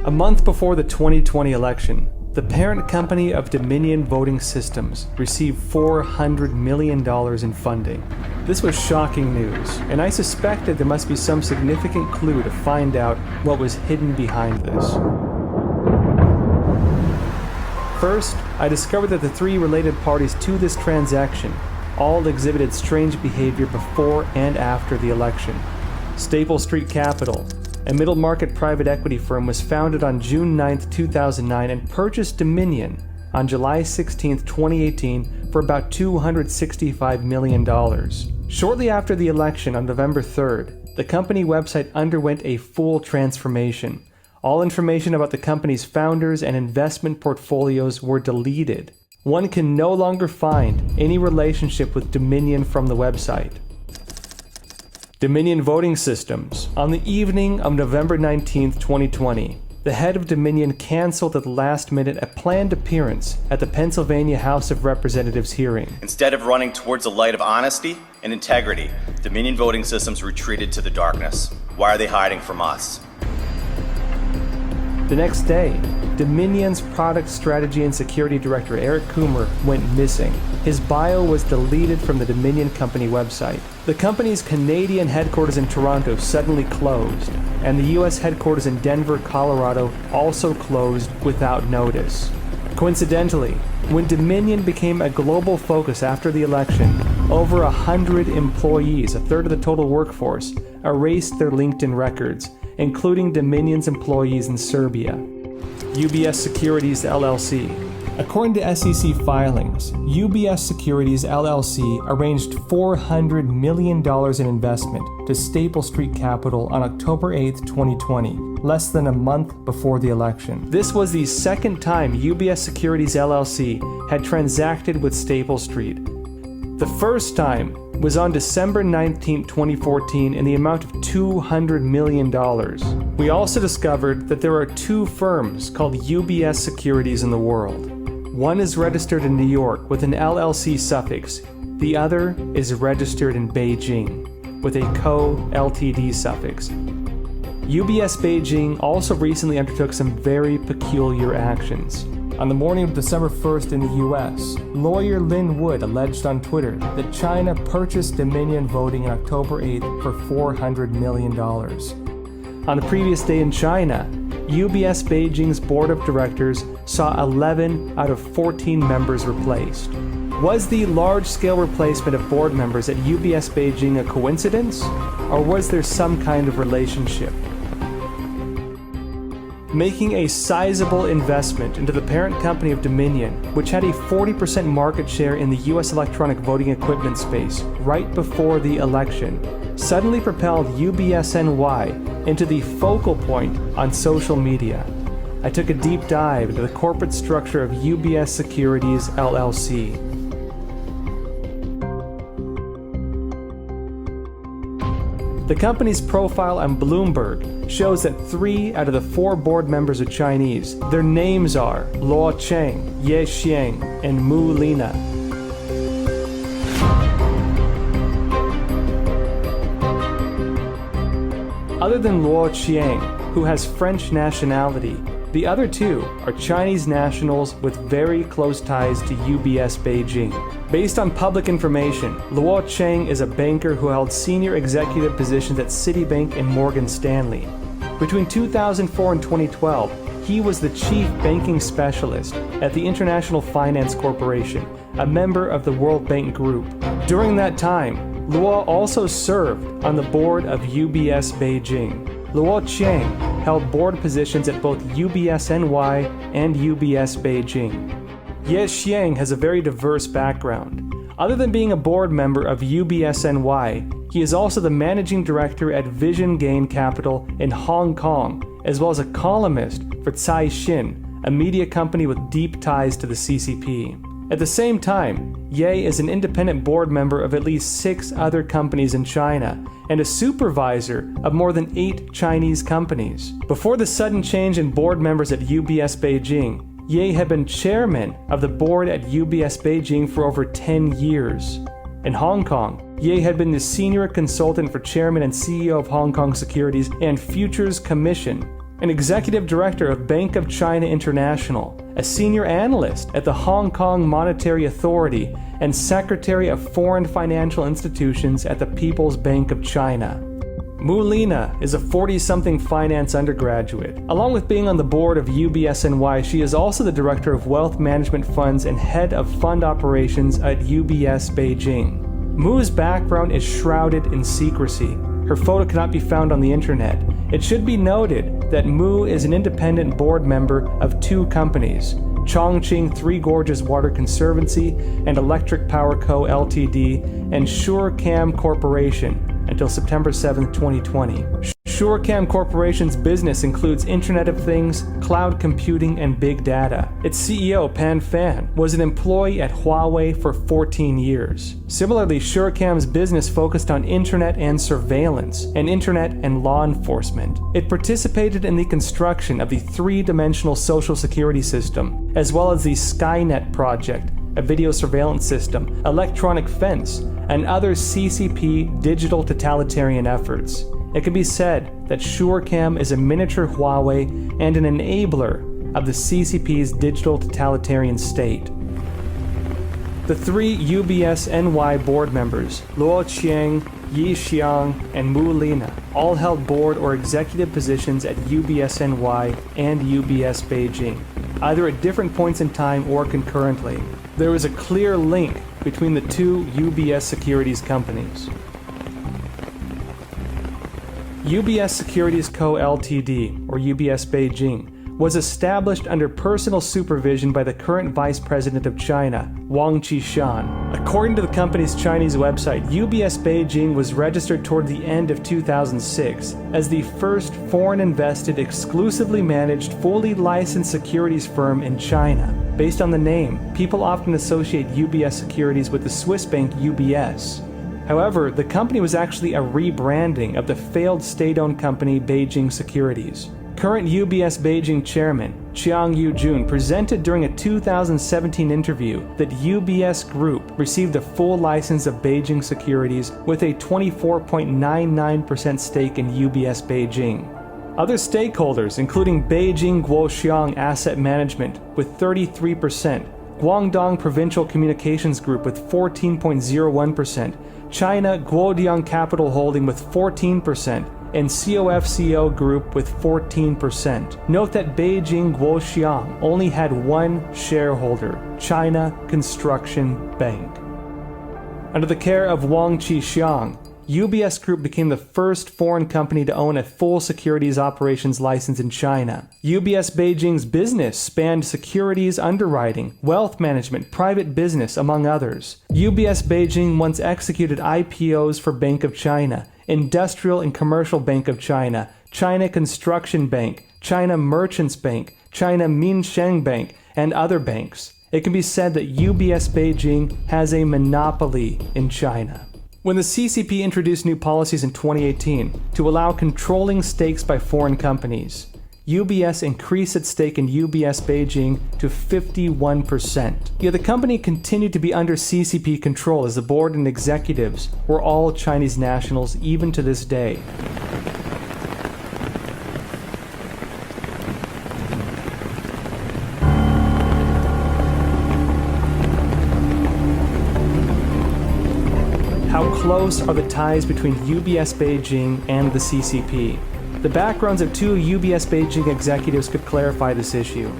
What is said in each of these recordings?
A month before the 2020 election, the parent company of Dominion Voting Systems received $400 million in funding. This was shocking news, and I suspected there must be some significant clue to find out what was hidden behind this. First, I discovered that the three related parties to this transaction all exhibited strange behavior before and after the election. Staple Street Capital, a middle-market private equity firm, was founded on June 9, 2009 and purchased Dominion on July 16, 2018 for about $265 million. Shortly after the election on November 3rd, the company website underwent a full transformation. All information about the company's founders and investment portfolios were deleted. One can no longer find any relationship with Dominion from the website. Dominion Voting Systems. On the evening of November 19, 2020, the head of Dominion canceled at the last minute a planned appearance at the Pennsylvania House of Representatives hearing. Instead of running towards a light of honesty and integrity, Dominion Voting Systems retreated to the darkness. Why are they hiding from us? The next day, Dominion's product strategy and security director Eric Coomer went missing. His bio was deleted from the Dominion company website. The company's Canadian headquarters in Toronto suddenly closed, and the US headquarters in Denver, Colorado also closed without notice. Coincidentally, when Dominion became a global focus after the election, over 100 employees, a third of the total workforce, erased their LinkedIn records, including Dominion's employees in Serbia. UBS Securities LLC. According to SEC filings, UBS Securities LLC arranged $400 million in investment to Staple Street Capital on October 8, 2020, less than a month before the election. This was the second time UBS Securities LLC had transacted with Staple Street. The first time was on December 19, 2014 in the amount of $200 million. We also discovered that there are two firms called UBS Securities in the world. One is registered in New York with an LLC suffix. The other is registered in Beijing with a co-Ltd suffix. UBS Beijing also recently undertook some very peculiar actions. On the morning of December 1st in the US, lawyer Lin Wood alleged on Twitter that China purchased Dominion Voting on October 8th for $400 million. On the previous day in China, UBS Beijing's board of directors saw 11 out of 14 members replaced. Was the large-scale replacement of board members at UBS Beijing a coincidence, or was there some kind of relationship? Making a sizable investment into the parent company of Dominion, which had a 40% market share in the US electronic voting equipment space right before the election, suddenly propelled UBS-NY into the focal point on social media. I took a deep dive into the corporate structure of UBS Securities LLC. The company's profile on Bloomberg shows that 3 out of the 4 board members are Chinese. Their names are Luo Cheng, Ye Xiang, and Mu Lina. Other than Luo Qiang, who has French nationality, the other 2 are Chinese nationals with very close ties to UBS Beijing. Based on public information, Luo Cheng is a banker who held senior executive positions at Citibank and Morgan Stanley. Between 2004 and 2012, he was the chief banking specialist at the International Finance Corporation, a member of the World Bank Group. During that time, Luo also served on the board of UBS Beijing. Luo Qiang held board positions at both UBS-NY and UBS Beijing. Ye Xiang has a very diverse background. Other than being a board member of UBS-NY, he is also the managing director at Vision Gain Capital in Hong Kong, as well as a columnist for Caixin, a media company with deep ties to the CCP. At the same time, Ye is an independent board member of at least 6 other companies in China and a supervisor of more than 8 Chinese companies. Before the sudden change in board members at UBS Beijing, Ye had been chairman of the board at UBS Beijing for over 10 years. In Hong Kong, Ye had been the senior consultant for chairman and CEO of Hong Kong Securities and Futures Commission, an executive director of Bank of China International, a senior analyst at the Hong Kong Monetary Authority, and secretary of foreign financial institutions at the People's Bank of China. Mu Lina is a 40-something finance undergraduate. Along with being on the board of UBS-NY, she is also the director of wealth management funds and head of fund operations at UBS Beijing. Mu's background is shrouded in secrecy. Her photo cannot be found on the internet. It should be noted that Mu is an independent board member of two companies, Chongqing Three Gorges Water Conservancy and Electric Power Co. Ltd. and SureCam Corporation until September 7, 2020. SureCam Corporation's business includes Internet of Things, cloud computing, and big data. Its CEO, Pan Fan, was an employee at Huawei for 14 years. Similarly, SureCam's business focused on internet and surveillance, and internet and law enforcement. It participated in the construction of the three-dimensional social security system, as well as the Skynet project, a video surveillance system, electronic fence, and other CCP digital totalitarian efforts. It can be said that SureCam is a miniature Huawei and an enabler of the CCP's digital totalitarian state. The three UBS-NY board members, Luo Qiang, Yi Xiang, and Mu Lina, all held board or executive positions at UBS-NY and UBS Beijing, either at different points in time or concurrently. There is a clear link between the two UBS securities companies. UBS Securities Co. Ltd., or UBS Beijing, was established under personal supervision by the current Vice President of China, Wang Qishan. According to the company's Chinese website, UBS Beijing was registered toward the end of 2006 as the first foreign-invested, exclusively managed, fully licensed securities firm in China. Based on the name, people often associate UBS Securities with the Swiss bank UBS. However, the company was actually a rebranding of the failed state-owned company Beijing Securities. Current UBS Beijing chairman, Chiang Yu-jun, presented during a 2017 interview that UBS Group received a full license of Beijing Securities with a 24.99% stake in UBS Beijing. Other stakeholders, including Beijing Guoxiang Asset Management with 33%, Guangdong Provincial Communications Group with 14.01%, China Guodian Capital Holding with 14%, and COFCO Group with 14%. Note that Beijing Guoxiang only had one shareholder, China Construction Bank. Under the care of Wang Qishan, UBS Group became the first foreign company to own a full securities operations license in China. UBS Beijing's business spanned securities underwriting, wealth management, private business, among others. UBS Beijing once executed IPOs for Bank of China, Industrial and Commercial Bank of China, China Construction Bank, China Merchants Bank, China Minsheng Bank, and other banks. It can be said that UBS Beijing has a monopoly in China. When the CCP introduced new policies in 2018 to allow controlling stakes by foreign companies, UBS increased its stake in UBS Beijing to 51%. Yet the company continued to be under CCP control as the board and executives were all Chinese nationals even to this day. How close are the ties between UBS Beijing and the CCP? The backgrounds of two UBS Beijing executives could clarify this issue.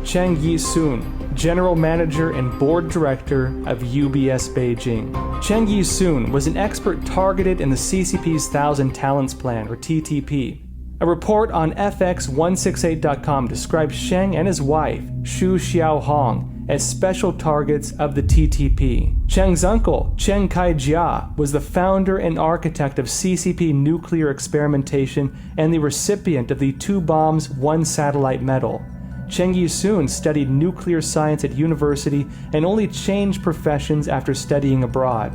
Cheng Yi-sun, General Manager and Board Director of UBS Beijing. Cheng Yi-sun was an expert targeted in the CCP's Thousand Talents Plan, or TTP. A report on FX168.com describes Sheng and his wife, Xu Xiaohong, as special targets of the TTP. Cheng's uncle, Cheng Kai-jia, was the founder and architect of CCP nuclear experimentation and the recipient of the 2 bombs, 1 satellite medal. Cheng Yi-sun studied nuclear science at university and only changed professions after studying abroad.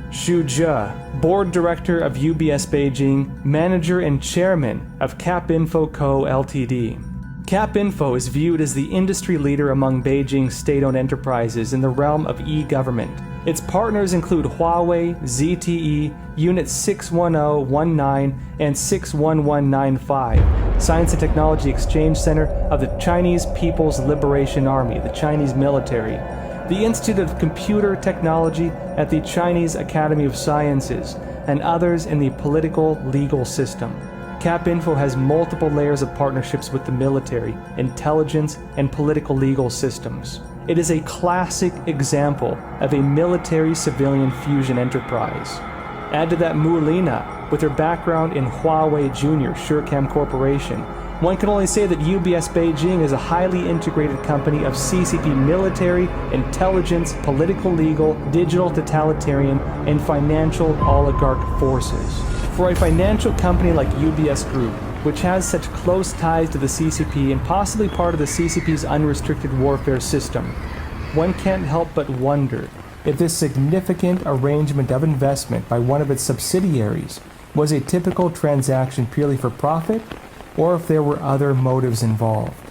Xu Zhe, Board Director of UBS Beijing, Manager and Chairman of CapInfo Co. Ltd. CapInfo is viewed as the industry leader among Beijing's state-owned enterprises in the realm of e-government. Its partners include Huawei, ZTE, Unit 61019, and 61195, Science and Technology Exchange Center of the Chinese People's Liberation Army, the Chinese military, the Institute of Computer Technology at the Chinese Academy of Sciences, and others in the political legal system. CapInfo has multiple layers of partnerships with the military, intelligence, and political legal systems. It is a classic example of a military-civilian fusion enterprise. Add to that Mulina, with her background in Huawei Junior Surecam Corporation. One can only say that UBS Beijing is a highly integrated company of CCP military, intelligence, political legal, digital totalitarian, and financial oligarch forces. For a financial company like UBS Group, which has such close ties to the CCP and possibly part of the CCP's unrestricted warfare system, one can't help but wonder if this significant arrangement of investment by one of its subsidiaries was a typical transaction purely for profit, or if there were other motives involved.